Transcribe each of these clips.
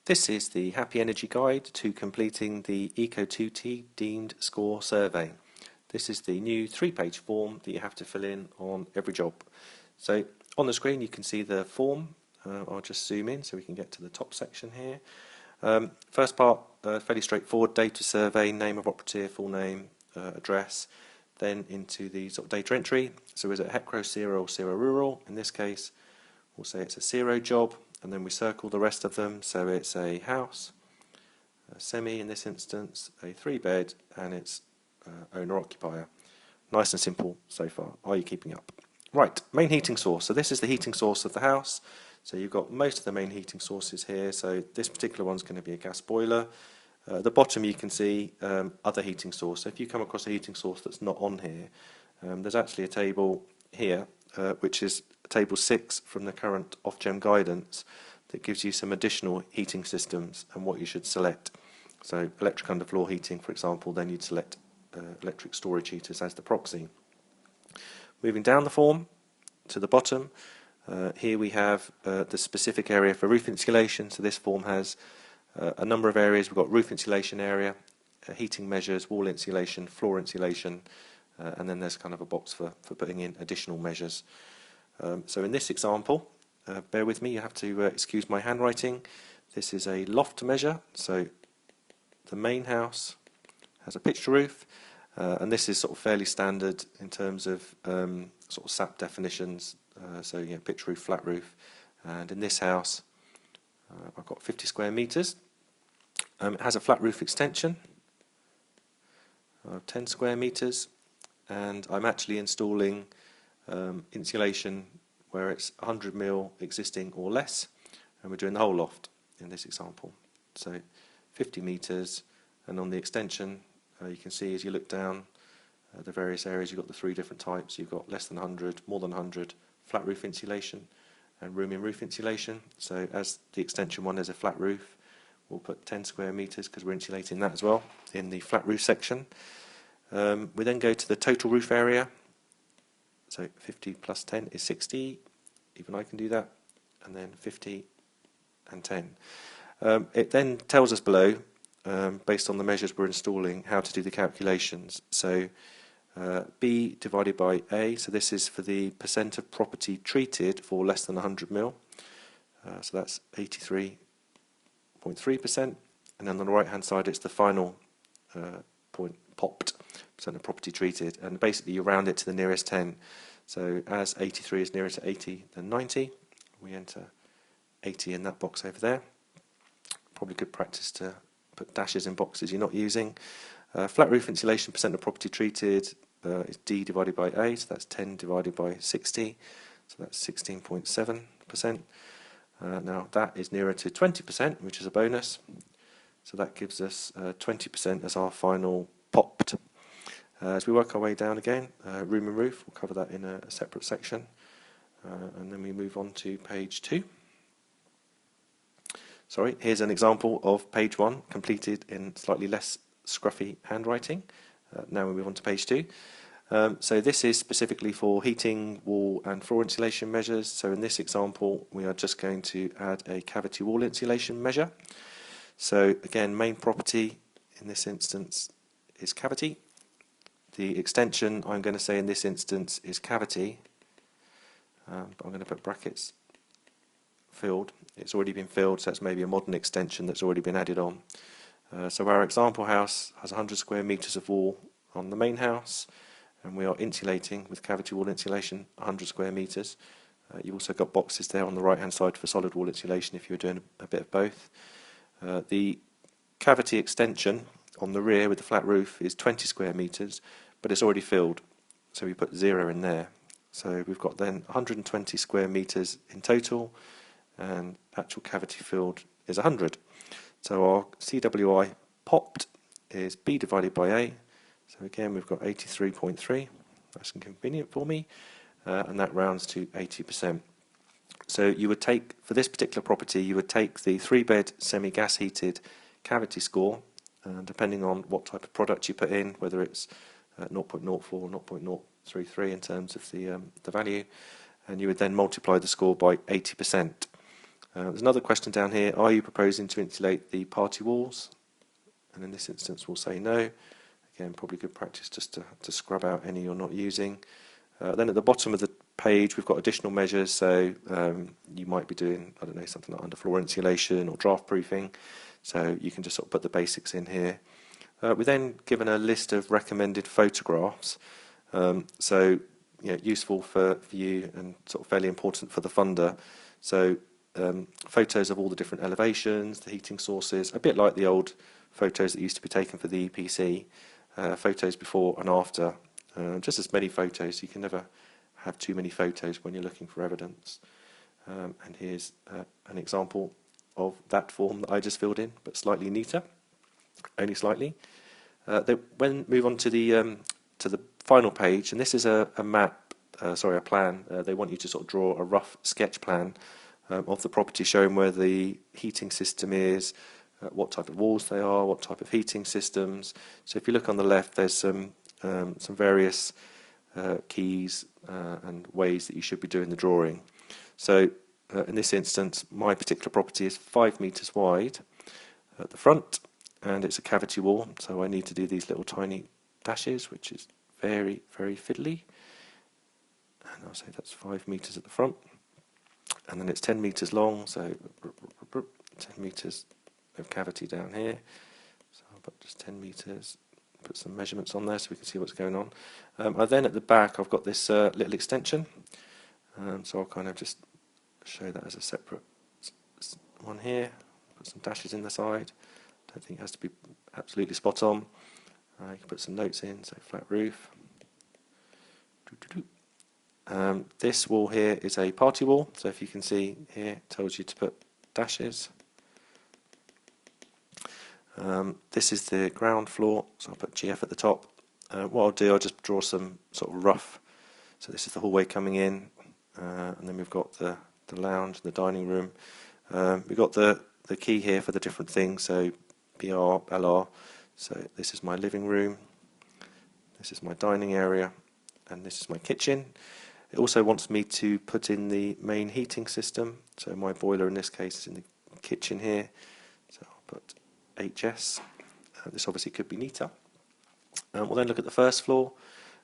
This is the Happy Energy Guide to completing the Eco2T Deemed Score Survey. This is the new 3-page form that you have to fill in on every job. So on the screen you can see the form. I'll just zoom in so we can get to the top section here. First part, fairly straightforward, data survey, name of operative, full name, address, then into the sort of data entry. So is it HECRO, CERO or CERO Rural? In this case we'll say it's a CERO job, and then we circle the rest of them, so it's a house, a semi in this instance, a 3-bed, and it's owner-occupier. Nice and simple so far. Are you keeping up? Right, main heating source. So this is the heating source of the house. So you've got most of the main heating sources here. So this particular one's going to be a gas boiler. At the bottom you can see other heating source. So if you come across a heating source that's not on here, there's actually a table here, which is table 6 from the current Ofgem guidance, that gives you some additional heating systems and what you should select. So electric underfloor heating, for example, then you'd select electric storage heaters as the proxy. Moving down the form to the bottom, here we have the specific area for roof insulation. So this form has a number of areas. We've got roof insulation area, heating measures, wall insulation, floor insulation, and then there's kind of a box for putting in additional measures. So in this example, bear with me, you have to excuse my handwriting. This is a loft measure. So the main house has a pitched roof, and this is sort of fairly standard in terms of sort of SAP definitions. So pitched roof, flat roof, and in this house I've got 50 square meters. It has a flat roof extension of 10 square meters, and I'm actually installing insulation where it's 100 mil existing or less, and we're doing the whole loft in this example. So 50 meters, and on the extension you can see as you look down the various areas, you've got the 3 different types. You've got less than 100, more than 100, flat roof insulation, and room in roof insulation. So as the extension one is a flat roof, we'll put 10 square meters because we're insulating that as well in the flat roof section. We then go to the total roof area. So 50 plus 10 is 60, even I can do that, and then 50 and 10. It then tells us below, based on the measures we're installing, how to do the calculations. So B divided by A, so this is for the percent of property treated for less than 100 mil, so that's 83.3%, and then on the right hand side it's the final point popped, percent of property treated, and basically you round it to the nearest 10. So as 83 is nearer to 80 than 90, we enter 80 in that box over there. Probably good practice to put dashes in boxes you're not using. Flat roof insulation percent of property treated is D divided by A, so that's 10 divided by 60, so that's 16.7%. Now that is nearer to 20%, which is a bonus, so that gives us 20% as our final popped. As we work our way down again, room and roof, we'll cover that in a separate section, and then we move on to page 2. Sorry, here's an example of page 1 completed in slightly less scruffy handwriting. Now we move on to page 2. So this is specifically for heating, wall and floor insulation measures. So in this example we are just going to add a cavity wall insulation measure. So again, main property in this instance is cavity. The extension I'm going to say in this instance is cavity, but I'm going to put brackets filled. It's already been filled, so that's maybe a modern extension that's already been added on. So our example house has 100 square meters of wall on the main house, and we are insulating with cavity wall insulation 100 square meters. You've also got boxes there on the right hand side for solid wall insulation if you're doing a bit of both. The cavity extension on the rear with the flat roof is 20 square meters, but it's already filled, so we put 0 in there. So we've got then 120 square meters in total, and actual cavity filled is 100. So our CWI popped is B divided by A. So again we've got 83.3, nice and convenient for me, and that rounds to 80%. So you would take, for this particular property, you would take the 3-bed semi-gas heated cavity score, depending on what type of product you put in, whether it's 0.04 or 0.033 in terms of the value, and you would then multiply the score by 80%. There's another question down here: are you proposing to insulate the party walls? And in this instance we'll say no. Again, probably good practice just to scrub out any you're not using. Then at the bottom of the page we've got additional measures, so you might be doing, I don't know, something like underfloor insulation or draft proofing, so you can just sort of put the basics in here. We're then given a list of recommended photographs, so useful for you and sort of fairly important for the funder. So photos of all the different elevations, the heating sources, a bit like the old photos that used to be taken for the EPC, photos before and after, just as many photos. You can never have too many photos when you're looking for evidence. And here's an example of that form that I just filled in, but slightly neater, only slightly. When move on to the final page, and this is a plan. They want you to sort of draw a rough sketch plan of the property, showing where the heating system is, what type of walls they are, what type of heating systems. So if you look on the left, there's some various keys and ways that you should be doing the drawing. So in this instance, my particular property is 5 meters wide at the front, and it's a cavity wall, so I need to do these little tiny dashes, which is very, very fiddly. And I'll say that's 5 meters at the front, and then it's 10 meters long, so 10 meters of cavity down here. So I'll put just 10 meters, put some measurements on there so we can see what's going on. Then at the back I've got this little extension, so I'll kind of just show that as a separate one here, put some dashes in the side. Don't think it has to be absolutely spot on. You can put some notes in, so flat roof. This wall here is a party wall, so if you can see here, it tells you to put dashes. This is the ground floor, so I'll put GF at the top. What I'll do, I'll just draw some sort of rough. So this is the hallway coming in, and then we've got the lounge, the dining room. We've got the key here for the different things, so BR, LR. So this is my living room, this is my dining area, and this is my kitchen. It also wants me to put in the main heating system, so my boiler in this case is in the kitchen here, so I'll put HS. This obviously could be neater. We'll then look at the first floor.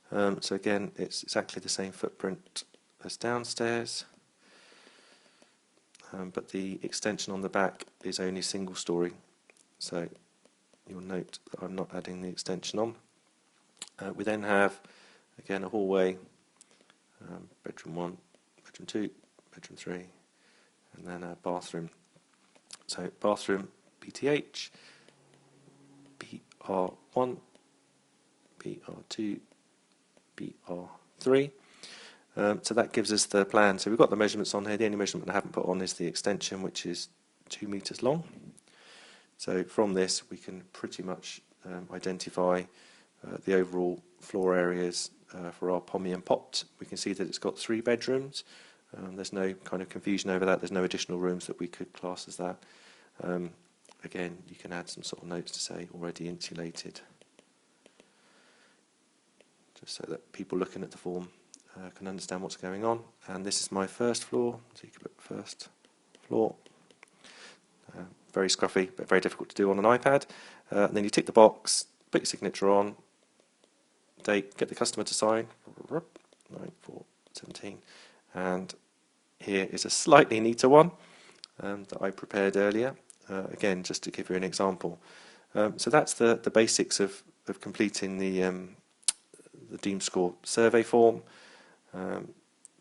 So again, it's exactly the same footprint as downstairs, but the extension on the back is only single story, so you'll note that I'm not adding the extension on. We then have again a hallway, bedroom 1, bedroom 2, bedroom 3, and then a bathroom. So bathroom BTH, BR1, BR2, BR3. So that gives us the plan. So we've got the measurements on here. The only measurement I haven't put on is the extension, which is 2 meters long. So from this we can pretty much identify the overall floor areas for our pomian pot. We can see that it's got 3 bedrooms. There's no kind of confusion over that. There's no additional rooms that we could class as that. Again, you can add some sort of notes to say already insulated, just so that people looking at the form can understand what's going on. And this is my first floor, so you can put first floor. Very scruffy, but very difficult to do on an iPad. And then you tick the box, put your signature on, date, get the customer to sign, 9/4/17, and here is a slightly neater one that I prepared earlier. Again, just to give you an example. So that's the basics of completing the deemed score survey form.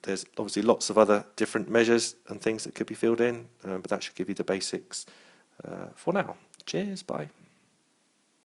There's obviously lots of other different measures and things that could be filled in, but that should give you the basics for now. Cheers, bye.